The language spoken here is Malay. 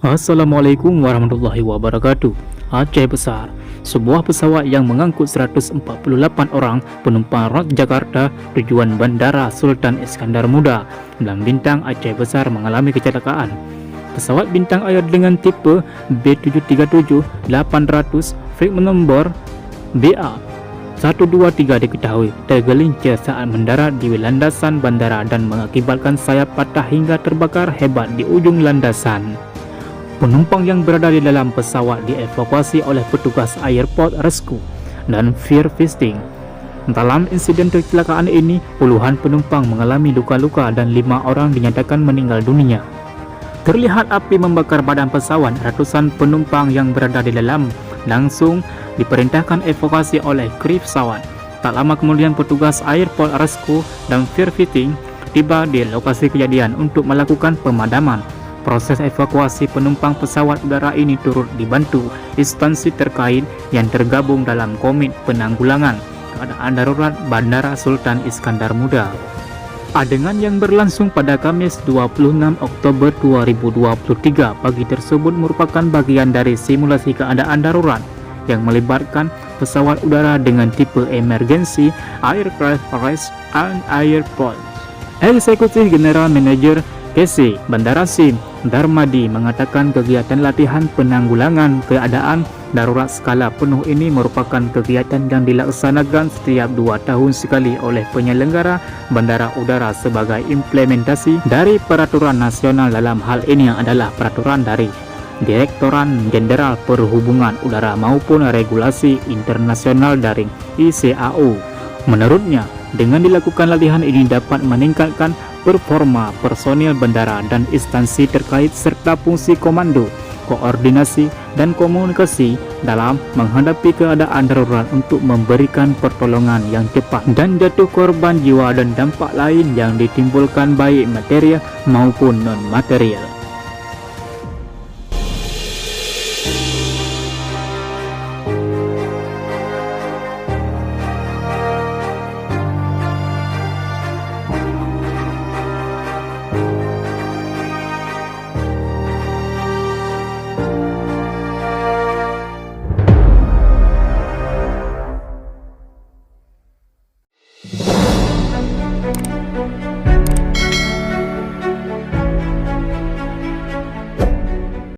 Assalamualaikum warahmatullahi wabarakatuh. Aceh Besar, sebuah pesawat yang mengangkut 148 orang penumpang rute Jakarta tujuan Bandara Sultan Iskandar Muda dalam bintang Aceh Besar mengalami kecelakaan. Pesawat bintang air dengan tipe B737-800 fragment nombor BA123 diketahui tergelincir saat mendarat di landasan bandara dan mengakibatkan sayap patah hingga terbakar hebat di ujung landasan. Penumpang yang berada di dalam pesawat dievakuasi oleh petugas Airport Rescue dan Fire Fighting. Dalam insiden kecelakaan ini, puluhan penumpang mengalami luka-luka dan 5 orang dinyatakan meninggal dunia. Terlihat api membakar badan pesawat. Ratusan penumpang yang berada di dalam langsung diperintahkan evakuasi oleh kru pesawat. Tak lama kemudian, petugas Airport Rescue dan Fire Fighting tiba di lokasi kejadian untuk melakukan pemadaman. Proses evakuasi penumpang pesawat udara ini turut dibantu instansi terkait yang tergabung dalam Komite Penanggulangan Keadaan Darurat Bandara Sultan Iskandar Muda. Adegan yang berlangsung pada Kamis 26 Oktober 2023 pagi tersebut merupakan bagian dari simulasi keadaan darurat yang melibatkan pesawat udara dengan tipe Emergency Aircraft and Airport. Eksekutif General Manager KC Bandara SIM Darmadi mengatakan kegiatan latihan penanggulangan keadaan darurat skala penuh ini merupakan kegiatan yang dilaksanakan setiap 2 tahun sekali oleh penyelenggara bandara udara sebagai implementasi dari peraturan nasional. Dalam hal ini adalah peraturan dari Direktorat Jenderal Perhubungan Udara maupun regulasi internasional dari ICAO. Menurutnya, dengan dilakukan latihan ini dapat meningkatkan performa personil bandara dan instansi terkait serta fungsi komando, koordinasi, dan komunikasi dalam menghadapi keadaan darurat untuk memberikan pertolongan yang cepat dan jatuh korban jiwa dan dampak lain yang ditimbulkan baik material maupun non-material.